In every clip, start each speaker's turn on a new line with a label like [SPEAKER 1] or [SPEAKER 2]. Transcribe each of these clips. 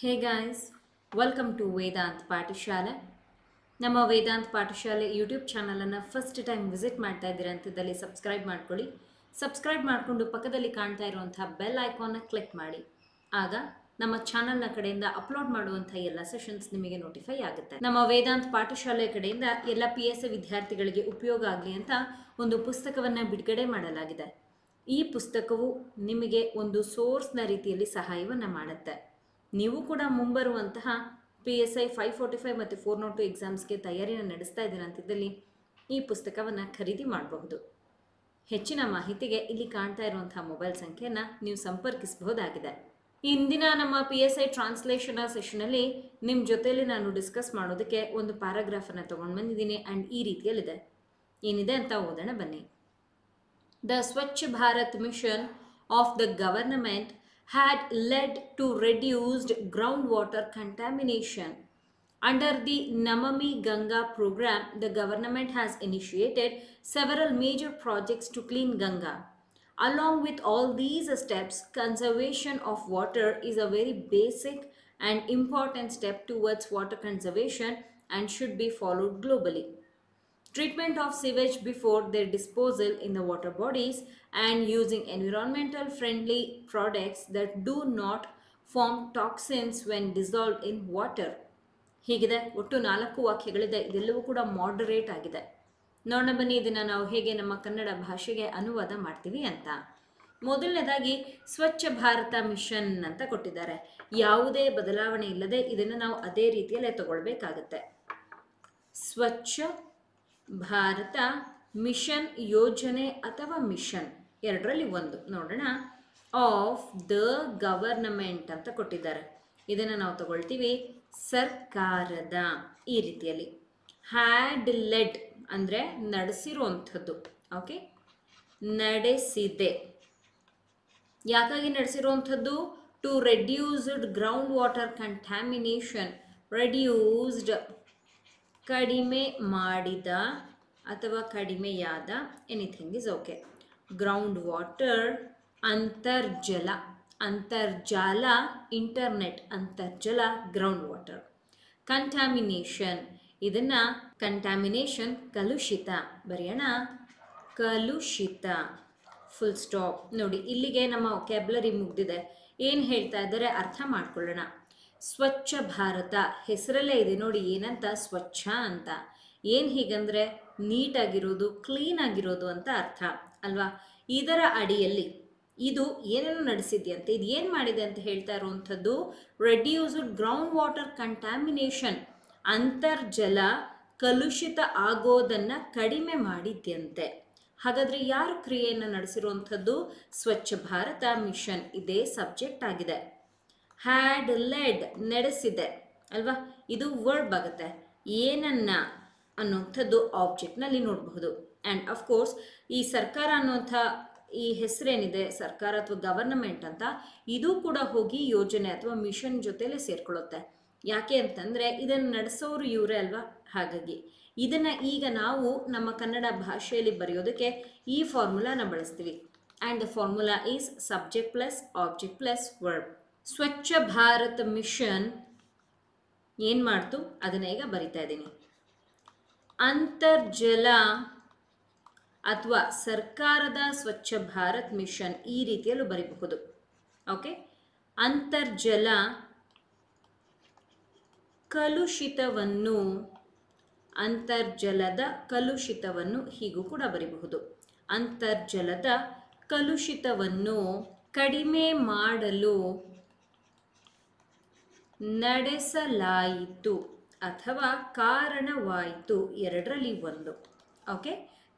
[SPEAKER 1] Hey guys, welcome to Vedant Pathashala. ನಮ್ಮ ವೇದಾಂತ್ ಪಾಠಶಾಲೆ YouTube ಚಾನಲನ್ನು ಫಸ್ಟ್ ಟೈಮ್ ವಿಸಿಟ್ ಮಾಡ್ತಾ ಇದ್ದೀರಾ ಅಂತಿದ್ದಲ್ಲಿ ಸಬ್ಸ್ಕ್ರೈಬ್ ಮಾಡ್ಕೊಳ್ಳಿ. ಸಬ್ಸ್ಕ್ರೈಬ್ ಮಾಡಿಕೊಂಡು ಪಕ್ಕದಲ್ಲಿ ಕಾಣ್ತಾ ಇರುವಂಥ ಬೆಲ್ ಐಕಾನ್ನ ಕ್ಲಿಕ್ ಮಾಡಿ. ಆಗ ನಮ್ಮ ಚಾನಲ್ನ ಕಡೆಯಿಂದ ಅಪ್ಲೋಡ್ ಮಾಡುವಂಥ ಎಲ್ಲ ಸೆಷನ್ಸ್ ನಿಮಗೆ ನೋಟಿಫೈ ಆಗುತ್ತೆ. ನಮ್ಮ ವೇದಾಂತ್ ಪಾಠಶಾಲೆ ಕಡೆಯಿಂದ ಎಲ್ಲ PSA ವಿದ್ಯಾರ್ಥಿಗಳಿಗೆ ಉಪಯೋಗ ಆಗಲಿ ಅಂತ ಒಂದು ಪುಸ್ತಕವನ್ನು ಬಿಡುಗಡೆ ಮಾಡಲಾಗಿದೆ. ಈ ಪುಸ್ತಕವು ನಿಮಗೆ ಒಂದು ಸೋರ್ಸ್ನ ರೀತಿಯಲ್ಲಿ ಸಹಾಯವನ್ನು ಮಾಡುತ್ತೆ. ನೀವು ಕೂಡ ಮುಂಬರುವಂತಹ PSI 545 ಮತ್ತು 402 ಎಕ್ಸಾಮ್ಸ್ಗೆ ತಯಾರಿಯನ್ನು ನಡೆಸ್ತಾ ಇದ್ದೀರ ಅಂತಿದ್ದಲ್ಲಿ ಈ ಪುಸ್ತಕವನ್ನು ಖರೀದಿ ಮಾಡಬಹುದು. ಹೆಚ್ಚಿನ ಮಾಹಿತಿಗೆ ಇಲ್ಲಿ ಕಾಣ್ತಾ ಇರುವಂತಹ ಮೊಬೈಲ್ ಸಂಖ್ಯೆಯನ್ನು ನೀವು ಸಂಪರ್ಕಿಸಬಹುದಾಗಿದೆ. ಇಂದಿನ ನಮ್ಮ PSI ಟ್ರಾನ್ಸ್ಲೇಷನ್ ಸೆಷನಲ್ಲಿ ನಿಮ್ಮ ಜೊತೆಯಲ್ಲಿ ನಾನು ಡಿಸ್ಕಸ್ ಮಾಡೋದಕ್ಕೆ ಒಂದು ಪ್ಯಾರಾಗ್ರಾಫನ್ನು ತೊಗೊಂಡು ಬಂದಿದ್ದೀನಿ ಆ್ಯಂಡ್ ಈ ರೀತಿಯಲ್ಲಿದೆ. ಏನಿದೆ ಅಂತ ಓದೋಣ ಬನ್ನಿ. The Swachh Bharat mission of the government had led to reduced groundwater contamination. Under the Namami Ganga program, the government has initiated several major projects to clean Ganga. Along with all these steps, conservation of water is a very basic and important step towards water conservation and should be followed globally. Treatment of sewage before their disposal in the water bodies and using environmental friendly products that do not form toxins when dissolved in water. ಹೀಗಿದೆ. ಒಟ್ಟು 4 ವಾಕ್ಯಗಳಿದೆ. ಇದೆಲ್ಲವೂ ಕೂಡ moderate ಆಗಿದೆ. ನೋಡೋಣ ಬನ್ನಿ ಇದನ್ನು ನಾವು ಹೇಗೆ ನಮ್ಮ ಕನ್ನಡ ಭಾಷೆಗೆ ಅನುವಾದ ಮಾಡ್ತೀವಿ ಅಂತ. ಮೊದಲನೇದಾಗಿ ಸ್ವಚ್ಛ ಭಾರತ ಮಿಷನ್ ಅಂತ ಕೊಟ್ಟಿದ್ದಾರೆ. ಯಾವುದೇ ಬದಲಾವಣೆ ಇಲ್ಲದೆ ಇದನ್ನು ನಾವು ಅದೇ ರೀತಿಯಲ್ಲೇ ತಗೊಳ್ಬೇಕಾಗತ್ತೆ. ಸ್ವಚ್ಛ ಭಾರತ ಮಿಷನ್, ಯೋಜನೆ ಅಥವಾ ಮಿಷನ್ ಎರಡರಲ್ಲಿ ಒಂದು. ನೋಡೋಣ. ಆಫ್ ದ ಗವರ್ನಮೆಂಟ್ ಅಂತ ಕೊಟ್ಟಿದ್ದಾರೆ. ಇದನ್ನು ನಾವು ತಗೊಳ್ತೀವಿ ಸರ್ಕಾರದ. ಈ ರೀತಿಯಲ್ಲಿ ಹ್ಯಾಡ್ ಲೆಡ್ ಅಂದರೆ ನಡೆಸಿರುವಂಥದ್ದು. ಓಕೆ, ನಡೆಸಿದೆ. ಯಾಕಾಗಿ ನಡೆಸಿರುವಂಥದ್ದು? To reduced ground water contamination. Reduced ಕಡಿಮೆ ಮಾಡಿದ ಅಥವಾ ಕಡಿಮೆಯಾದ, anything is okay. Ground water ಅಂತರ್ಜಲ. ಅಂತರ್ಜಾಲ ಇಂಟರ್ನೆಟ್, ಅಂತರ್ಜಲ ಗ್ರೌಂಡ್ ವಾಟರ್. ಕಂಟ್ಯಾಮಿನೇಷನ್, ಇದನ್ನು ಕಂಟ್ಯಾಮಿನೇಷನ್ ಕಲುಷಿತ ಬರೆಯೋಣ. ಕಲುಷಿತ ಫುಲ್ ಸ್ಟಾಪ್. ನೋಡಿ, ಇಲ್ಲಿಗೆ ನಮ್ಮ ವೊಕ್ಯಾಬ್ಯುಲರಿ ಮುಗ್ದಿದೆ. ಏನು ಹೇಳ್ತಾ ಇದ್ದಾರೆ ಅರ್ಥ ಮಾಡ್ಕೊಳ್ಳೋಣ. ಸ್ವಚ್ಛ ಭಾರತ ಹೆಸರಲ್ಲೇ ಇದೆ ನೋಡಿ, ಏನಂತ? ಸ್ವಚ್ಛ ಅಂತ. ಏನು ಹೀಗಂದರೆ ನೀಟಾಗಿರೋದು, ಕ್ಲೀನ್ ಆಗಿರೋದು ಅಂತ ಅರ್ಥ ಅಲ್ವಾ? ಇದರ ಅಡಿಯಲ್ಲಿ ಇದು ಏನೇನು ನಡೆಸಿದೆಯಂತೆ, ಇದು ಏನು ಮಾಡಿದೆ ಅಂತ ಹೇಳ್ತಾ ಇರುವಂಥದ್ದು ರೆಡ್ಯೂಸ್ಡ್ ಗ್ರೌಂಡ್ ವಾಟರ್ ಕಂಟ್ಯಾಮಿನೇಷನ್. ಅಂತರ್ಜಲ ಕಲುಷಿತ ಆಗೋದನ್ನು ಕಡಿಮೆ ಮಾಡಿದ್ಯಂತೆ. ಹಾಗಾದರೆ ಯಾರು ಕ್ರಿಯೆಯನ್ನು ನಡೆಸಿರುವಂಥದ್ದು? ಸ್ವಚ್ಛ ಭಾರತ ಮಿಷನ್. ಇದೇ ಸಬ್ಜೆಕ್ಟ್ ಆಗಿದೆ. ಹ್ಯಾಡ್ ಲೆಡ್ ನಡೆಸಿದೆ ಅಲ್ವಾ? ಇದು ವರ್ಬ್ ಆಗುತ್ತೆ. ಏನನ್ನ ಅನ್ನುವಂಥದ್ದು ಆಬ್ಜೆಕ್ಟ್ನಲ್ಲಿ ನೋಡಬಹುದು. ಆ್ಯಂಡ್ ಅಫ್ಕೋರ್ಸ್ ಈ ಸರ್ಕಾರ ಅನ್ನುವಂಥ ಈ ಹೆಸರೇನಿದೆ, ಸರ್ಕಾರ ಅಥವಾ ಗವರ್ನಮೆಂಟ್ ಅಂತ, ಇದು ಕೂಡ ಹೋಗಿ ಯೋಜನೆ ಅಥವಾ ಮಿಷನ್ ಜೊತೆಲೇ ಸೇರ್ಕೊಳ್ಳುತ್ತೆ. ಯಾಕೆ ಅಂತಂದರೆ ಇದನ್ನು ನಡೆಸೋರು ಇವರೇ ಅಲ್ವಾ? ಹಾಗಾಗಿ ಇದನ್ನು ಈಗ ನಾವು ನಮ್ಮ ಕನ್ನಡ ಭಾಷೆಯಲ್ಲಿ ಬರೆಯೋದಕ್ಕೆ ಈ ಫಾರ್ಮುಲಾನ ಬಳಸ್ತೀವಿ. And the formula is subject plus object plus verb. Swachh Bharat mission ಏನು ಮಾಡ್ತು ಅದನ್ನು ಈಗ ಬರಿತಾ ಇದ್ದೀನಿ. ಅಂತರ್ಜಲ ಅಥವಾ ಸರ್ಕಾರದ ಸ್ವಚ್ಛ ಭಾರತ್ ಮಿಷನ್ ಈ ರೀತಿಯಲ್ಲೂ ಬರೀಬಹುದು. ಓಕೆ, ಅಂತರ್ಜಲ ಕಲುಷಿತವನ್ನು, ಅಂತರ್ಜಲದ ಕಲುಷಿತವನ್ನು ಹೀಗೂ ಕೂಡ ಬರೀಬಹುದು. ಅಂತರ್ಜಲದ ಕಲುಷಿತವನ್ನು ಕಡಿಮೆ ಮಾಡಲು ನಡೆಸಲಾಯಿತು ಅಥವಾ ಕಾರಣವಾಯಿತು, ಎರಡರಲ್ಲಿ ಒಂದು. ಓಕೆ,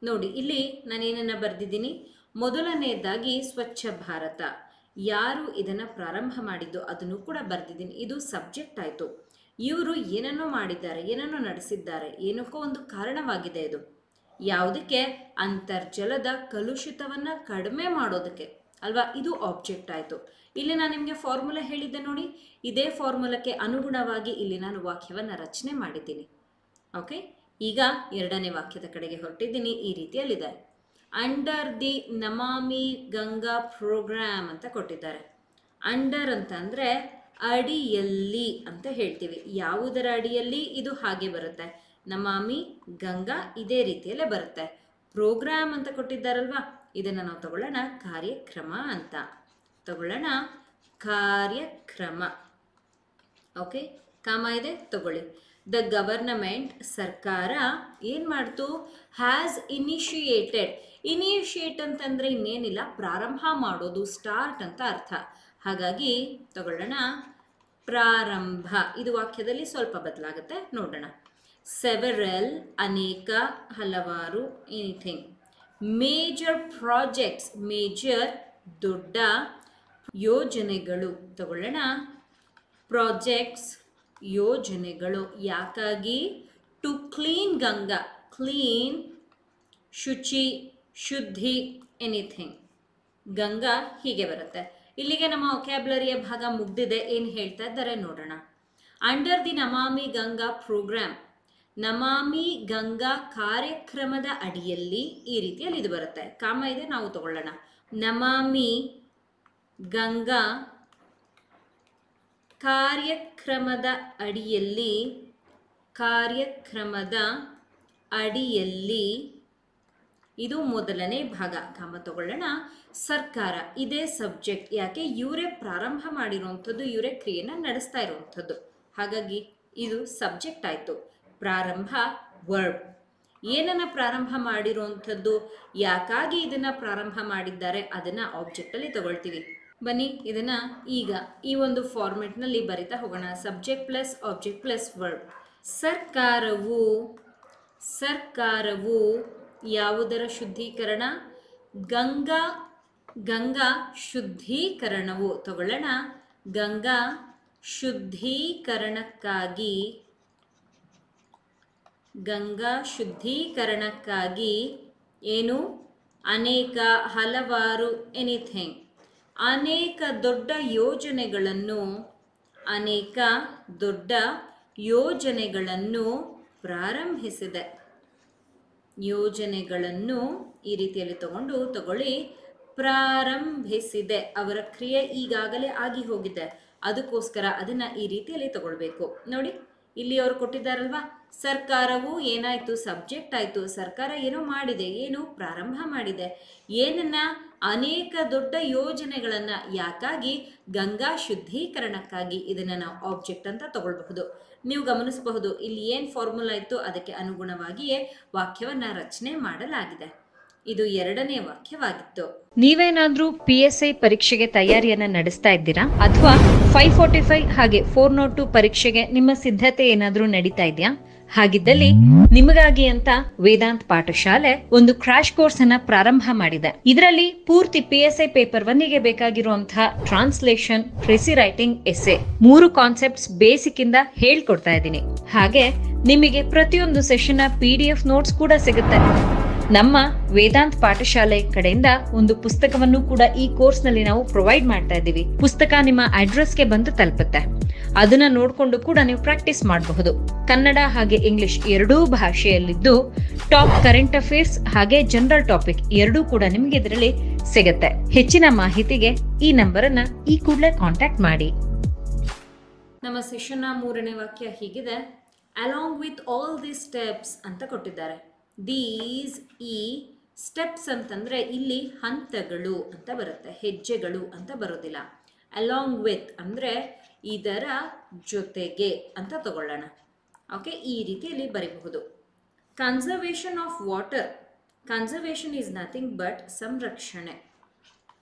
[SPEAKER 1] ನೋಡಿ ಇಲ್ಲಿ ನಾನೇನನ್ನು ಬರೆದಿದ್ದೀನಿ. ಮೊದಲನೇದಾಗಿ ಸ್ವಚ್ಛ ಭಾರತ, ಯಾರು ಇದನ್ನು ಪ್ರಾರಂಭ ಮಾಡಿದ್ದು ಅದನ್ನು ಕೂಡ ಬರೆದಿದ್ದೀನಿ. ಇದು ಸಬ್ಜೆಕ್ಟ್ ಆಯಿತು. ಇವರು ಏನನ್ನೋ ಮಾಡಿದ್ದಾರೆ, ಏನನ್ನೋ ನಡೆಸಿದ್ದಾರೆ, ಏನಕ್ಕೋ ಒಂದು ಕಾರಣವಾಗಿದೆ. ಇದು ಯಾವುದಕ್ಕೆ? ಅಂತರ್ಜಲದ ಕಲುಷಿತವನ್ನು ಕಡಿಮೆ ಮಾಡೋದಕ್ಕೆ ಅಲ್ವಾ? ಇದು ಆಬ್ಜೆಕ್ಟ್ ಆಯಿತು. ಇಲ್ಲಿ ನಾನು ನಿಮಗೆ ಫಾರ್ಮುಲಾ ಹೇಳಿದ್ದೆ ನೋಡಿ, ಇದೇ ಫಾರ್ಮುಲಾಕ್ಕೆ ಅನುಗುಣವಾಗಿ ಇಲ್ಲಿ ನಾನು ವಾಕ್ಯವನ್ನು ರಚನೆ ಮಾಡಿದ್ದೀನಿ. ಓಕೆ, ಈಗ ಎರಡನೇ ವಾಕ್ಯದ ಕಡೆಗೆ ಹೊರಟಿದ್ದೀನಿ. ಈ ರೀತಿಯಲ್ಲಿದೆ. Under the Namami Ganga programme ಅಂತ ಕೊಟ್ಟಿದ್ದಾರೆ. ಅಂಡರ್ ಅಂತಂದರೆ ಅಡಿಯಲ್ಲಿ ಅಂತ ಹೇಳ್ತೀವಿ. ಯಾವುದರ ಅಡಿಯಲ್ಲಿ? ಇದು ಹಾಗೆ ಬರುತ್ತೆ, ನಮಾಮಿ ಗಂಗಾ ಇದೇ ರೀತಿಯಲ್ಲೇ ಬರುತ್ತೆ. ಪ್ರೋಗ್ರಾಮ್ ಅಂತ ಕೊಟ್ಟಿದ್ದಾರಲ್ವಾ, ಇದನ್ನು ನಾವು ತಗೊಳ್ಳೋಣ ಕಾರ್ಯಕ್ರಮ ಅಂತ. ತಗೊಳ್ಳೋಣ ಕಾರ್ಯಕ್ರಮ. ಓಕೆ, ಕಾಮ ಇದೆ ತಗೊಳ್ಳಿ. ದ ಗವರ್ನಮೆಂಟ್ ಸರ್ಕಾರ ಏನು ಮಾಡ್ತು? Has initiated. ಇನಿಷಿಯೇಟ್ ಅಂತಂದರೆ ಇನ್ನೇನಿಲ್ಲ, ಪ್ರಾರಂಭ ಮಾಡೋದು, ಸ್ಟಾರ್ಟ್ ಅಂತ ಅರ್ಥ. ಹಾಗಾಗಿ ತಗೊಳ್ಳೋಣ ಪ್ರಾರಂಭ. ಇದು ವಾಕ್ಯದಲ್ಲಿ ಸ್ವಲ್ಪ ಬದಲಾಗುತ್ತೆ, ನೋಡೋಣ. ಸೆವೆರಲ್ ಅನೇಕ, ಹಲವಾರು, ಎನಿಥಿಂಗ್. ಮೇಜರ್ ಪ್ರಾಜೆಕ್ಟ್ಸ್, ಮೇಜರ್ ದೊಡ್ಡ, ಯೋಜನೆಗಳು ತಗೊಳ್ಳೋಣ ಪ್ರಾಜೆಕ್ಟ್ಸ್ ಯೋಜನೆಗಳು. ಯಾಕಾಗಿ? ಟು ಕ್ಲೀನ್ ಗಂಗಾ, ಕ್ಲೀನ್ ಶುಚಿ, ಶುದ್ಧಿ, ಎನಿಥಿಂಗ್. ಗಂಗಾ ಹೀಗೆ ಬರುತ್ತೆ. ಇಲ್ಲಿಗೆ ನಮ್ಮ ವೊಕ್ಯಾಬ್ಯುಲರಿಯ ಭಾಗ ಮುಗ್ದಿದೆ. ಏನು ಹೇಳ್ತಾ ಇದ್ದಾರೆ ನೋಡೋಣ. Under the Namami Ganga programme, Namami Ganga ಕಾರ್ಯಕ್ರಮದ ಅಡಿಯಲ್ಲಿ ಈ ರೀತಿಯಲ್ಲಿ ಇದು ಬರುತ್ತೆ. ಕಾಮ ಇದೆ, ನಾವು ತಗೊಳ್ಳೋಣ ನಮಾಮಿ ಗಂಗಾ ಕಾರ್ಯಕ್ರಮದ ಅಡಿಯಲ್ಲಿ, ಕಾರ್ಯಕ್ರಮದ ಅಡಿಯಲ್ಲಿ, ಇದು ಮೊದಲನೇ ಭಾಗ. ಕಾಮ ತಗೊಳ್ಳೋಣ ಸರ್ಕಾರ, ಇದೇ ಸಬ್ಜೆಕ್ಟ್. ಯಾಕೆ? ಇವರೇ ಪ್ರಾರಂಭ ಮಾಡಿರುವಂಥದ್ದು, ಇವರೇ ಕ್ರಿಯೆನ ನಡೆಸ್ತಾ ಇರುವಂಥದ್ದು. ಹಾಗಾಗಿ ಇದು ಸಬ್ಜೆಕ್ಟ್ ಆಯಿತು. ಪ್ರಾರಂಭ ವರ್ಬ್. ಏನನ್ನು ಪ್ರಾರಂಭ ಮಾಡಿರುವಂಥದ್ದು, ಯಾಕಾಗಿ ಇದನ್ನು ಪ್ರಾರಂಭ ಮಾಡಿದ್ದಾರೆ ಅದನ್ನು ಆಬ್ಜೆಕ್ಟಲ್ಲಿ ತಗೊಳ್ತೀವಿ. ಬನ್ನಿ ಇದನ್ನು ಈಗ ಈ ಒಂದು ಫಾರ್ಮೆಟ್ನಲ್ಲಿ ಬರಿತಾ ಹೋಗೋಣ. Subject plus object plus verb. ಸರ್ಕಾರವು, ಸರ್ಕಾರವು ಯಾವುದರ ಶುದ್ಧೀಕರಣ? ಗಂಗಾ, ಗಂಗಾ ಶುದ್ಧೀಕರಣವು. ತಗೊಳ್ಳೋಣ ಗಂಗಾ ಶುದ್ಧೀಕರಣಕ್ಕಾಗಿ, ಗಂಗಾ ಶುದ್ಧೀಕರಣಕ್ಕಾಗಿ ಏನು? ಅನೇಕ, ಹಲವಾರು, ಎನಿಥಿಂಗ್. ಅನೇಕ ದೊಡ್ಡ ಯೋಜನೆಗಳನ್ನು, ಅನೇಕ ದೊಡ್ಡ ಯೋಜನೆಗಳನ್ನು ಪ್ರಾರಂಭಿಸಿದೆ. ಯೋಜನೆಗಳನ್ನು ಈ ರೀತಿಯಲ್ಲಿ ತಗೊಳ್ಳಿ ಪ್ರಾರಂಭಿಸಿದೆ. ಅವರ ಕ್ರಿಯೆ ಈಗಾಗಲೇ ಆಗಿ ಹೋಗಿದೆ, ಅದಕ್ಕೋಸ್ಕರ ಅದನ್ನು ಈ ರೀತಿಯಲ್ಲಿ ತಗೊಳ್ಬೇಕು. ನೋಡಿ ಇಲ್ಲಿ ಅವರು ಕೊಟ್ಟಿದ್ದಾರಲ್ವಾ, ಸರ್ಕಾರವು ಏನಾಯಿತು? ಸಬ್ಜೆಕ್ಟ್ ಆಯಿತು. ಸರ್ಕಾರ ಏನೋ ಮಾಡಿದೆ, ಏನು? ಪ್ರಾರಂಭ ಮಾಡಿದೆ. ಏನನ್ನ? ಅನೇಕ ದೊಡ್ಡ ಯೋಜನೆಗಳನ್ನು. ಯಾಕಾಗಿ? ಗಂಗಾ ಶುದ್ಧೀಕರಣಕ್ಕಾಗಿ. ಇದನ್ನು ನಾವು ಆಬ್ಜೆಕ್ಟ್ ಅಂತ ತಗೊಳ್ಬಹುದು. ನೀವು ಗಮನಿಸಬಹುದು ಇಲ್ಲಿ ಏನು ಫಾರ್ಮುಲಾ ಇತ್ತು ಅದಕ್ಕೆ ಅನುಗುಣವಾಗಿಯೇ ವಾಕ್ಯವನ್ನು ರಚನೆ ಮಾಡಲಾಗಿದೆ. ಇದು ಎರಡನೇ ವಾಕ್ಯವಾಗಿತ್ತು.
[SPEAKER 2] ನೀವೇನಾದ್ರೂ PSI ಪರೀಕ್ಷೆಗೆ ತಯಾರಿಯನ್ನ ನಡೆಸ್ತಾ ಇದ್ದೀರಾ ಅಥವಾ 545 ಹಾಗೆ 402 ಪರೀಕ್ಷೆಗೆ ನಿಮ್ಮ ಸಿದ್ಧತೆ ಏನಾದ್ರೂ ನಡೀತಾ ಇದೆಯಾ? ಹಾಗಿದ್ದಲ್ಲಿ ನಿಮಗಾಗಿ ಅಂತ ವೇದಾಂತ್ ಪಾಠಶಾಲೆ ಒಂದು ಕ್ರಾಶ್ ಕೋರ್ಸ್ ಅನ್ನ ಪ್ರಾರಂಭ ಮಾಡಿದೆ. ಇದರಲ್ಲಿ ಪೂರ್ತಿ PSI ಪೇಪರ್ 1ಗೆ ಬೇಕಾಗಿರುವಂತಹ translation, precis writing, essay 3 concepts basic ಇಂದ ಹೇಳ್ಕೊಡ್ತಾ ಇದ್ದೀನಿ. ಹಾಗೆ ನಿಮಗೆ ಪ್ರತಿಯೊಂದು ಸೆಷನ್ PDF ನೋಟ್ಸ್ ಕೂಡ ಸಿಗುತ್ತೆ. ನಮ್ಮ ವೇದಾಂತ್ ಪಾಠಶಾಲೆ ಕಡೆಯಿಂದ ಒಂದು ಪುಸ್ತಕವನ್ನು ಕೂಡ ಈ ಕೋರ್ಸ್ ನಲ್ಲಿ ನಾವು ಪ್ರೊವೈಡ್ ಮಾಡ್ತಾ ಇದ್ದೀವಿ. ಪುಸ್ತಕ ನಿಮ್ಮ ಅಡ್ರೆಸ್ಗೆ ಬಂದು ತಲುಪುತ್ತೆ. ಅದನ್ನ ನೋಡ್ಕೊಂಡು ಕೂಡ ನೀವು ಪ್ರಾಕ್ಟೀಸ್ ಮಾಡಬಹುದು. ಕನ್ನಡ ಹಾಗೆ ಇಂಗ್ಲಿಷ್ ಎರಡೂ ಭಾಷೆಯಲ್ಲಿದ್ದು ಟಾಪ್ ಕರೆಂಟ್ ಅಫೇರ್ಸ್ ಹಾಗೆ ಜನರಲ್ ಟಾಪಿಕ್ ಎರಡೂ ಕೂಡ ನಿಮಗೆ ಇದರಲ್ಲಿ ಸಿಗುತ್ತೆ. ಹೆಚ್ಚಿನ ಮಾಹಿತಿಗೆ ಈ ನಂಬರ್ ಅನ್ನ ಈ ಕೂಡಲೇ ಕಾಂಟ್ಯಾಕ್ಟ್ ಮಾಡಿ.
[SPEAKER 1] ನಮ್ಮ ಸೆಷನ್ನ 3ನೇ ವಾಕ್ಯ ಹೀಗಿದೆ. Along with all the steps ಅಂತ ಕೊಟ್ಟಿದ್ದಾರೆ. ದೀಸ್, ಈ ಸ್ಟೆಪ್ಸ್ ಅಂತಂದರೆ ಇಲ್ಲಿ ಹಂತಗಳು ಅಂತ ಬರುತ್ತೆ, ಹೆಜ್ಜೆಗಳು ಅಂತ ಬರೋದಿಲ್ಲ. ಅಲಾಂಗ್ ವಿತ್ ಅಂದರೆ ಇದರ ಜೊತೆಗೆ ಅಂತ ತಗೊಳ್ಳೋಣ. ಓಕೆ, ಈ ರೀತಿಯಲ್ಲಿ ಬರೀಬಹುದು. Conservation of water. Conservation is nothing but ಸಂರಕ್ಷಣೆ.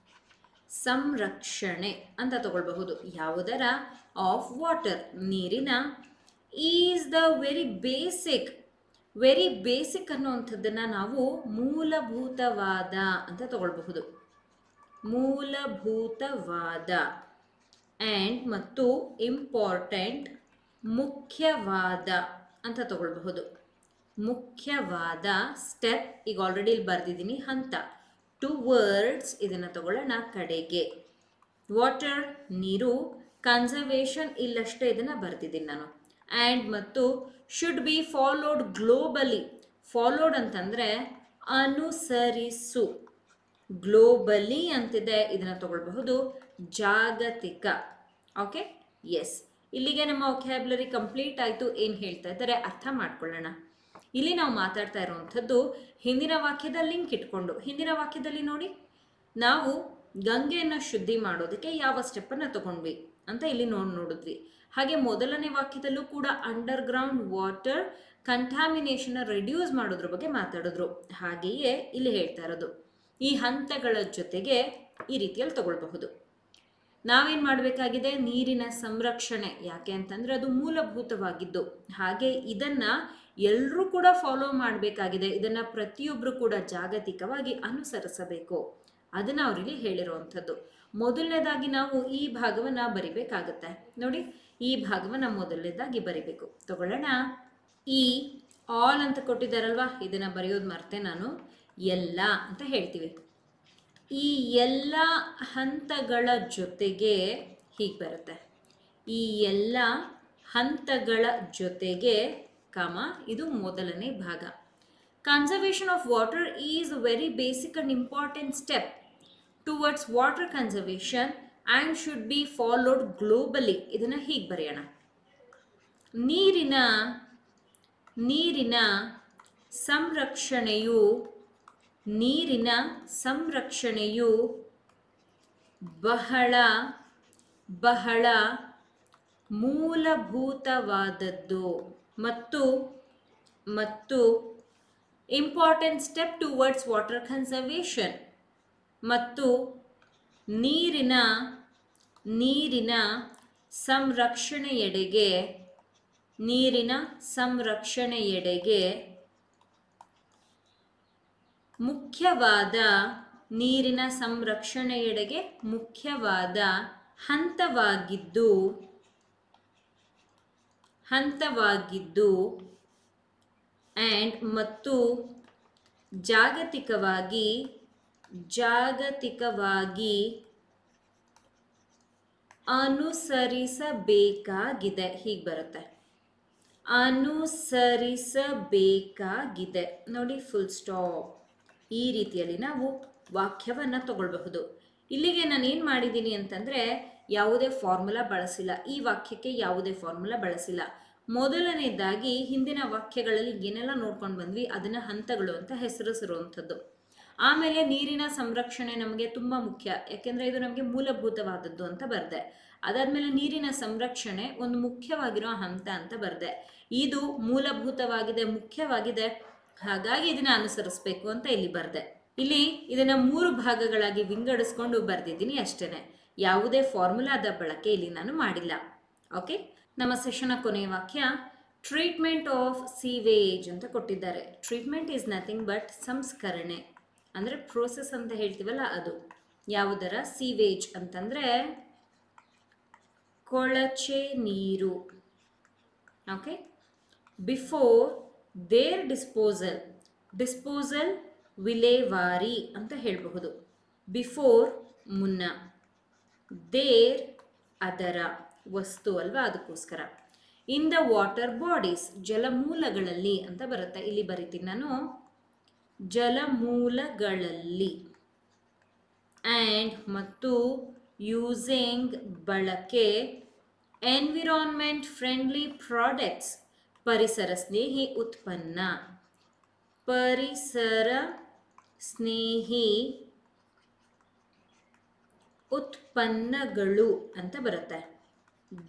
[SPEAKER 1] ಸಂರಕ್ಷಣೆ ಅಂತ ತಗೊಳ್ಬಹುದು. ಯಾವುದರ? ಆಫ್ ವಾಟರ್, ನೀರಿನ. Is the very basic. Very basic ಅನ್ನುವಂಥದ್ದನ್ನು ನಾವು ಮೂಲಭೂತವಾದ ಅಂತ ತಗೊಳ್ಬಹುದು. ಮೂಲಭೂತವಾದ. ಆ್ಯಂಡ್ ಮತ್ತು ಇಂಪಾರ್ಟೆಂಟ್, ಮುಖ್ಯವಾದ ಅಂತ ತಗೊಳ್ಬಹುದು. ಮುಖ್ಯವಾದ. ಸ್ಟೆಪ್ ಈಗ ಆಲ್ರೆಡಿ ಇಲ್ಲಿ ಬರೆದಿದ್ದೀನಿ, ಹಂತ. ಟುವರ್ಡ್ಸ್ ಇದನ್ನು ತಗೊಳ್ಳೋಣ, ಕಡೆಗೆ. ವಾಟರ್, ನೀರು. ಕನ್ಸರ್ವೇಷನ್ ಇಲ್ಲಷ್ಟೇ ಇದನ್ನು ಬರೆದಿದ್ದೀನಿ ನಾನು. ಆ್ಯಂಡ್ ಮತ್ತು should be followed globally. Followed ಅಂತಂದರೆ ಅನುಸರಿಸು. ಗ್ಲೋಬಲಿ ಅಂತಿದೆ, ಇದನ್ನು ತಗೊಳ್ಬಹುದು ಜಾಗತಿಕ. ಓಕೆ, ಎಸ್, ಇಲ್ಲಿಗೆ ನಮ್ಮ ವೊಕ್ಯಾಬ್ಯುಲರಿ ಕಂಪ್ಲೀಟ್ ಆಯಿತು. ಏನು ಹೇಳ್ತಾ ಇದ್ದಾರೆ ಅರ್ಥ ಮಾಡ್ಕೊಳ್ಳೋಣ. ಇಲ್ಲಿ ನಾವು ಮಾತಾಡ್ತಾ ಇರುವಂಥದ್ದು ಹಿಂದಿನ ವಾಕ್ಯದ ಲಿಂಕ್ ಇಟ್ಕೊಂಡು. ಹಿಂದಿನ ವಾಕ್ಯದಲ್ಲಿ ನೋಡಿ, ನಾವು ಗಂಗೆಯನ್ನು ಶುದ್ಧಿ ಮಾಡೋದಕ್ಕೆ ಯಾವ ಸ್ಟೆಪ್ಪನ್ನು ತಗೊಂಡ್ವಿ ಅಂತ ಇಲ್ಲಿ ನೋಡಿದ್ವಿ. ಹಾಗೆ ಮೊದಲನೇ ವಾಕ್ಯದಲ್ಲೂ ಕೂಡ ಅಂಡರ್ಗ್ರೌಂಡ್ ವಾಟರ್ ಕಂಟಾಮಿನೇಷನ್ ರಿಡ್ಯೂಸ್ ಮಾಡೋದ್ರ ಬಗ್ಗೆ ಮಾತಾಡಿದ್ರು. ಹಾಗೆಯೇ ಇಲ್ಲಿ ಹೇಳ್ತಾ ಇರೋದು ಈ ಹಂತಗಳ ಜೊತೆಗೆ ಈ ರೀತಿಯಲ್ಲಿ ತಗೊಳ್ಬಹುದು. ನಾವೇನು ಮಾಡಬೇಕಾಗಿದೆ, ನೀರಿನ ಸಂರಕ್ಷಣೆ. ಯಾಕೆ ಅಂತಂದರೆ ಅದು ಮೂಲಭೂತವಾಗಿದ್ದು, ಹಾಗೆ ಇದನ್ನು ಎಲ್ಲರೂ ಕೂಡ ಫಾಲೋ ಮಾಡಬೇಕಾಗಿದೆ. ಇದನ್ನು ಪ್ರತಿಯೊಬ್ಬರು ಕೂಡ ಜಾಗತಿಕವಾಗಿ ಅನುಸರಿಸಬೇಕು. ಅದನ್ನು ಅವರಿಗೆ ಹೇಳಿರುವಂಥದ್ದು. ಮೊದಲನೇದಾಗಿ ನಾವು ಈ ಭಾಗವನ್ನು ಬರಿಬೇಕಾಗತ್ತೆ. ನೋಡಿ, ಈ ಭಾಗವನ್ನು ಮೊದಲನೇದಾಗಿ ಬರಿಬೇಕು. ತಗೊಳ್ಳೋಣ. ಈ ಆಲ್ ಅಂತ ಕೊಟ್ಟಿದ್ದಾರಲ್ವಾ, ಇದನ್ನು ಬರೆಯೋದು ಮರ್ತೆ ನಾನು. ಎಲ್ಲ ಅಂತ ಹೇಳ್ತೀವಿ. ಈ ಎಲ್ಲ ಹಂತಗಳ ಜೊತೆಗೆ ಹೀಗೆ ಬರುತ್ತೆ. ಈ ಎಲ್ಲ ಹಂತಗಳ ಜೊತೆಗೆ ಕಾಮ, ಇದು ಮೊದಲನೇ ಭಾಗ. Conservation of water is a very basic and important step towards water conservation and should be followed globally. ಇದನ್ನು ಹೀಗೆ ಬರೆಯೋಣ. ನೀರಿನ ಸಂರಕ್ಷಣೆಯು ಬಹಳ ಮೂಲಭೂತವಾದದ್ದು ಮತ್ತು important step towards water conservation. ಮತ್ತು ನೀರಿನ ಸಂರಕ್ಷಣೆಯೆಡೆಗೆ ಮುಖ್ಯವಾದ ಹಂತವಾಗಿದ್ದು ಮತ್ತು ಜಾಗತಿಕವಾಗಿ ಅನುಸರಿಸಬೇಕಾಗಿದೆ. ಹೀಗೆ ಬರುತ್ತೆ, ಅನುಸರಿಸಬೇಕಾಗಿದೆ. ನೋಡಿ, ಫುಲ್ ಸ್ಟಾಪ್. ಈ ರೀತಿಯಲ್ಲಿ ನಾವು ವಾಕ್ಯವನ್ನು ತಗೊಳ್ಬಹುದು. ಇಲ್ಲಿಗೆ ನಾನು ಏನು ಮಾಡಿದ್ದೀನಿ ಅಂತಂದರೆ ಯಾವುದೇ ಫಾರ್ಮುಲಾ ಬಳಸಿಲ್ಲ. ಈ ವಾಕ್ಯಕ್ಕೆ ಯಾವುದೇ ಫಾರ್ಮುಲಾ ಬಳಸಿಲ್ಲ. ಮೊದಲನೇದಾಗಿ ಹಿಂದಿನ ವಾಕ್ಯಗಳಲ್ಲಿ ಏನೆಲ್ಲ ನೋಡ್ಕೊಂಡು ಬಂದ್ವಿ ಅದನ್ನು ಹಂತಗಳು ಅಂತ ಹೆಸರಿಸಿರುವಂಥದ್ದು. ಆಮೇಲೆ ನೀರಿನ ಸಂರಕ್ಷಣೆ ನಮಗೆ ತುಂಬ ಮುಖ್ಯ, ಯಾಕೆಂದರೆ ಇದು ನಮಗೆ ಮೂಲಭೂತವಾದದ್ದು ಅಂತ ಬರೆದೆ. ಅದಾದಮೇಲೆ ನೀರಿನ ಸಂರಕ್ಷಣೆ ಒಂದು ಮುಖ್ಯವಾಗಿರೋ ಹಂತ ಅಂತ ಬರೆದೆ. ಇದು ಮೂಲಭೂತವಾಗಿದೆ, ಮುಖ್ಯವಾಗಿದೆ, ಹಾಗಾಗಿ ಇದನ್ನು ಅನುಸರಿಸಬೇಕು ಅಂತ ಇಲ್ಲಿ ಬರೆದೆ. ಇಲ್ಲಿ ಇದನ್ನು 3 ಭಾಗಗಳಾಗಿ ವಿಂಗಡಿಸ್ಕೊಂಡು ಬರೆದಿದ್ದೀನಿ ಅಷ್ಟೇ. ಯಾವುದೇ ಫಾರ್ಮುಲಾದ ಬಳಕೆ ಇಲ್ಲಿ ನಾನು ಮಾಡಿಲ್ಲ. ಓಕೆ, ನಮ್ಮ ಸೆಷನ್ನ ಕೊನೆಯ ವಾಕ್ಯ ಟ್ರೀಟ್ಮೆಂಟ್ ಆಫ್ ಸೀವೇಜ್ ಅಂತ ಕೊಟ್ಟಿದ್ದಾರೆ. ಟ್ರೀಟ್ಮೆಂಟ್ ಈಸ್ ನಥಿಂಗ್ ಬಟ್ ಸಂಸ್ಕರಣೆ, ಅಂದರೆ ಪ್ರೋಸೆಸ್ ಅಂತ ಹೇಳ್ತೀವಲ್ಲ ಅದು. ಯಾವುದರ? ಸೀವೇಜ್ ಅಂತಂದರೆ ಕೊಳಚೆ ನೀರು. ಓಕೆ, ಬಿಫೋರ್ ದೇರ್ ಡಿಸ್ಪೋಸಲ್ ವಿಲೇವಾರಿ ಅಂತ ಹೇಳಬಹುದು. ಬಿಫೋರ್ ಮುನ್ನ, ದೇರ್ ಅದರ, ವಸ್ತು ಅಲ್ವಾ, ಅದಕ್ಕೋಸ್ಕರ. ಇನ್ ದ ವಾಟರ್ ಬಾಡೀಸ್, ಜಲಮೂಲಗಳಲ್ಲಿ ಅಂತ ಬರುತ್ತೆ. ಇಲ್ಲಿ ಬರಿತೀನಿ ನಾನು, ಜಲಮೂಲಗಳಲ್ಲಿ. ಆ್ಯಂಡ್ ಮತ್ತು ಯೂಸಿಂಗ್ ಬಳಕೆ, ಎನ್ವಿರಾನ್ಮೆಂಟ್ ಫ್ರೆಂಡ್ಲಿ ಪ್ರಾಡಕ್ಟ್ಸ್ ಪರಿಸರ ಸ್ನೇಹಿ ಉತ್ಪನ್ನ, ಪರಿಸರ ಸ್ನೇಹಿ ಉತ್ಪನ್ನಗಳು ಅಂತ ಬರುತ್ತೆ.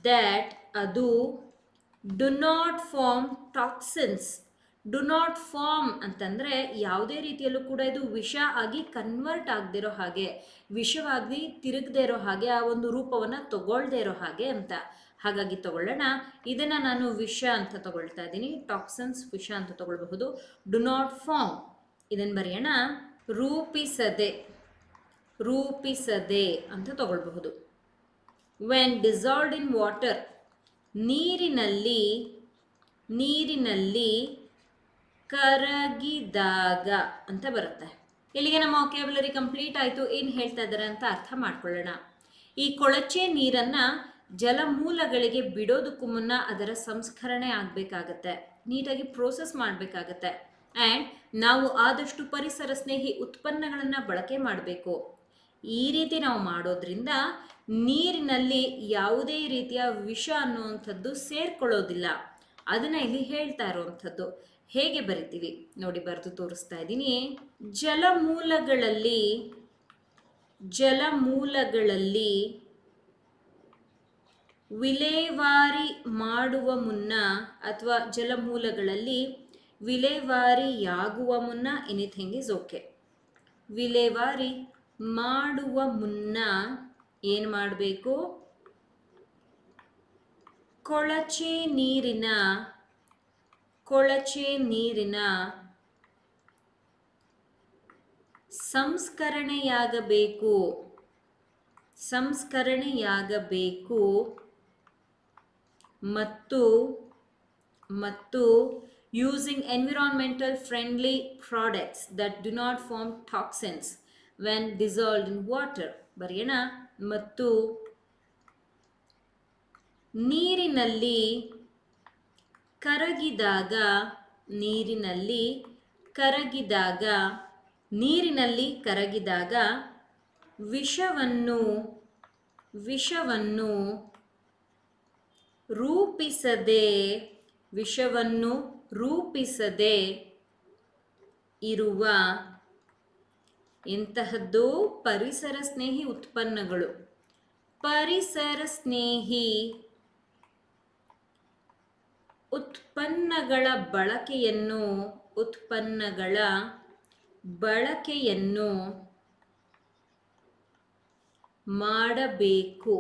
[SPEAKER 1] ದ್ಯಾಟ್ ಅದು do not form toxins. Do not form ಅಂತಂದರೆ ಯಾವುದೇ ರೀತಿಯಲ್ಲೂ ಕೂಡ ಇದು ವಿಷ ಆಗಿ ಕನ್ವರ್ಟ್ ಆಗದಿರೋ ಹಾಗೆ, ವಿಷವಾಗಿ ತಿರುಗದೇ ಇರೋ ಹಾಗೆ, ಆ ಒಂದು ರೂಪವನ್ನು ತಗೊಳ್ಳದೇ ಇರೋ ಹಾಗೆ ಅಂತ. ಹಾಗಾಗಿ ತಗೊಳ್ಳೋಣ, ಇದನ್ನು ನಾನು ವಿಷ ಅಂತ ತಗೊಳ್ತಾ ಇದ್ದೀನಿ. ಟಾಕ್ಸಿನ್ಸ್ ವಿಷ ಅಂತ ತಗೊಳ್ಬಹುದು. ಡು ನಾಟ್ ಫಾರ್ಮ್, ಇದನ್ನು ಬರೆಯೋಣ ರೂಪಿಸದೆ ಅಂತ ತಗೊಳ್ಬಹುದು. ವೆನ್ ಡಿಸಾಲ್ವ್ಡ್ ಇನ್ ವಾಟರ್, ನೀರಿನಲ್ಲಿ ಕರಗಿದಾಗ ಅಂತ ಬರುತ್ತೆ. ಇಲ್ಲಿಗೆ ನಮ್ಮ ವೊಕ್ಯಾಬ್ಯುಲರಿ ಕಂಪ್ಲೀಟ್ ಆಯಿತು. ಏನು ಹೇಳ್ತಾ ಇದ್ದಾರೆ ಅಂತ ಅರ್ಥ ಮಾಡ್ಕೊಳ್ಳೋಣ. ಈ ಕೊಳಚೆ ನೀರನ್ನು ಜಲಮೂಲಗಳಿಗೆ ಬಿಡೋದಕ್ಕೂ ಮುನ್ನ ಅದರ ಸಂಸ್ಕರಣೆ ಆಗಬೇಕಾಗತ್ತೆ, ನೀಟಾಗಿ ಪ್ರೋಸೆಸ್ ಮಾಡಬೇಕಾಗತ್ತೆ. ಆ್ಯಂಡ್ ನಾವು ಆದಷ್ಟು ಪರಿಸರ ಸ್ನೇಹಿ ಉತ್ಪನ್ನಗಳನ್ನು ಬಳಕೆ ಮಾಡಬೇಕು. ಈ ರೀತಿ ನಾವು ಮಾಡೋದ್ರಿಂದ ನೀರಿನಲ್ಲಿ ಯಾವುದೇ ರೀತಿಯ ವಿಷ ಅನ್ನುವಂಥದ್ದು ಸೇರ್ಕೊಳ್ಳೋದಿಲ್ಲ. ಅದನ್ನ ಇಲ್ಲಿ ಹೇಳ್ತಾ ಇರುವಂಥದ್ದು. ಹೇಗೆ ಬರಿತೀವಿ ನೋಡಿ, ಬರೆದು ತೋರಿಸ್ತಾ ಇದ್ದೀನಿ. ಜಲಮೂಲಗಳಲ್ಲಿ ವಿಲೇವಾರಿ ಮಾಡುವ ಮುನ್ನ ಅಥವಾ ಜಲಮೂಲಗಳಲ್ಲಿ ವಿಲೇವಾರಿಯಾಗುವ ಮುನ್ನ, ಎನಿಥಿಂಗ್ ಇಸ್ ಓಕೆ. ವಿಲೇವಾರಿ ಮಾಡುವ ಮುನ್ನ ಏನು ಮಾಡಬೇಕು? ಕೊಳಚೆ ನೀರಿನ ಸಂಸ್ಕರಣೆಯಾಗಬೇಕು ಮತ್ತು using environmental friendly products that do not form toxins when dissolved in water. ಬರೆಯೋಣ. ಮತ್ತು ನೀರಿನಲ್ಲಿ ಕರಗಿದಾಗ ವಿಷವನ್ನು ರೂಪಿಸದೆ ಇರುವ ಎಂತಹದ್ದು? ಪರಿಸರ ಸ್ನೇಹಿ ಉತ್ಪನ್ನಗಳ ಬಳಕೆಯನ್ನು ಮಾಡಬೇಕು.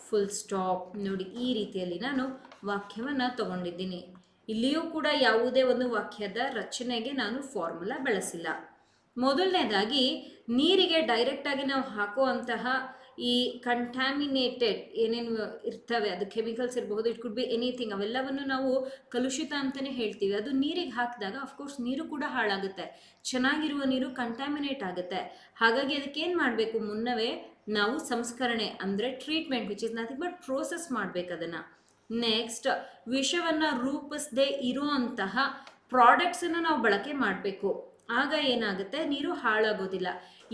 [SPEAKER 1] Full stop. ನೋಡಿ, ಈ ರೀತಿಯಲ್ಲಿ ನಾನು ವಾಕ್ಯವನ್ನು ತಗೊಂಡಿದ್ದೀನಿ. ಇಲ್ಲಿಯೂ ಕೂಡ ಯಾವುದೇ ಒಂದು ವಾಕ್ಯದ ರಚನೆಗೆ ನಾನು ಫಾರ್ಮುಲಾ ಬಳಸಿಲ್ಲ. ಮೊದಲನೇದಾಗಿ, ನೀರಿಗೆ ಡೈರೆಕ್ಟಾಗಿ ನಾವು ಹಾಕುವಂತಹ ಈ ಕಂಟ್ಯಾಮಿನೇಟೆಡ್ ಏನೇನು ಇರ್ತವೆ, ಅದು ಕೆಮಿಕಲ್ಸ್ ಇರಬಹುದು, ಇಟ್ ಕುಡ್ ಬಿ ಎನಿಥಿಂಗ್, ಅವೆಲ್ಲವನ್ನು ನಾವು ಕಲುಷಿತ ಅಂತಲೇ ಹೇಳ್ತೀವಿ. ಅದು ನೀರಿಗೆ ಹಾಕಿದಾಗ ಅಫ್ಕೋರ್ಸ್ ನೀರು ಕೂಡ ಹಾಳಾಗುತ್ತೆ, ಚೆನ್ನಾಗಿರುವ ನೀರು ಕಂಟ್ಯಾಮಿನೇಟ್ ಆಗುತ್ತೆ. ಹಾಗಾಗಿ ಅದಕ್ಕೆ ಏನು ಮಾಡಬೇಕು? ಮುನ್ನವೇ ನಾವು ಸಂಸ್ಕರಣೆ ಅಂದರೆ treatment, which is nothing but process ಮಾಡಬೇಕು ಅದನ್ನು. ನೆಕ್ಸ್ಟ್, ವಿಷವನ್ನು ರೂಪಿಸದೆ ಇರುವಂತಹ ಪ್ರಾಡಕ್ಟ್ಸನ್ನು ನಾವು ಬಳಕೆ ಮಾಡಬೇಕು. ಆಗ ಏನಾಗುತ್ತೆ? ನೀರು ಹಾಳಾಗೋದಿಲ್ಲ.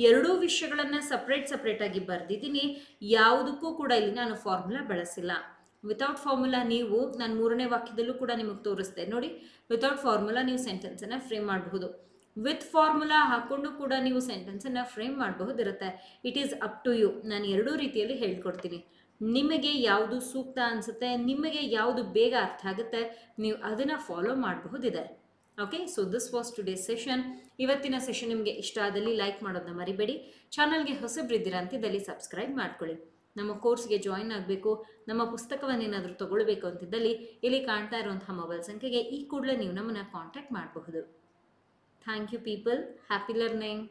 [SPEAKER 1] ಎರಡೂ ವಿಷಯಗಳನ್ನು ಸಪ್ರೇಟಾಗಿ ಬರೆದಿದ್ದೀನಿ. ಯಾವುದಕ್ಕೂ ಕೂಡ ಇಲ್ಲಿ ನಾನು ಫಾರ್ಮುಲಾ ಬಳಸಿಲ್ಲ. ವಿತೌಟ್ ಫಾರ್ಮುಲಾ ನಾನು 3ನೇ ವಾಕ್ಯದಲ್ಲೂ ಕೂಡ ನಿಮಗೆ ತೋರಿಸ್ತೆ ನೋಡಿ. ವಿತೌಟ್ ಫಾರ್ಮುಲಾ ನೀವು ಸೆಂಟೆನ್ಸನ್ನು ಫ್ರೇಮ್ ಮಾಡಬಹುದು. ವಿತ್ ಫಾರ್ಮುಲಾ ಹಾಕ್ಕೊಂಡು ಕೂಡ ನೀವು ಸೆಂಟೆನ್ಸನ್ನು ಫ್ರೇಮ್ ಮಾಡಬಹುದಿರುತ್ತೆ. It is up to you. ನಾನು ಎರಡೂ ರೀತಿಯಲ್ಲಿ ಹೇಳ್ಕೊಡ್ತೀನಿ. ನಿಮಗೆ ಯಾವುದು ಸೂಕ್ತ ಅನಿಸುತ್ತೆ, ನಿಮಗೆ ಯಾವುದು ಬೇಗ ಅರ್ಥ ಆಗುತ್ತೆ, ನೀವು ಅದನ್ನು ಫಾಲೋ ಮಾಡಬಹುದಿದೆ. Okay, so this was today's session. ಇವತ್ತಿನ ಸೆಷನ್ ನಿಮಗೆ ಇಷ್ಟ ಆದಲ್ಲಿ ಲೈಕ್ ಮಾಡೋದನ್ನ ಮರಿಬೇಡಿ. ಚಾನಲ್ಗೆ ಹೊಸಬ್ರಿದ್ದೀರಾ ಅಂತಿದ್ದಲ್ಲಿ ಸಬ್ಸ್ಕ್ರೈಬ್ ಮಾಡ್ಕೊಳ್ಳಿ. ನಮ್ಮ ಕೋರ್ಸ್ಗೆ ಜಾಯಿನ್ ಆಗಬೇಕು, ನಮ್ಮ ಪುಸ್ತಕವನ್ನೇನಾದರೂ ತಗೊಳ್ಬೇಕು ಅಂತಿದ್ದಲ್ಲಿ ಇಲ್ಲಿ ಕಾಣ್ತಾ ಇರುವಂತಹ ಮೊಬೈಲ್ ಸಂಖ್ಯೆಗೆ ಈ ಕೂಡಲೇ ನೀವು ನಮ್ಮನ್ನು ಕಾಂಟ್ಯಾಕ್ಟ್ ಮಾಡಬಹುದು. Thank you people. Happy learning.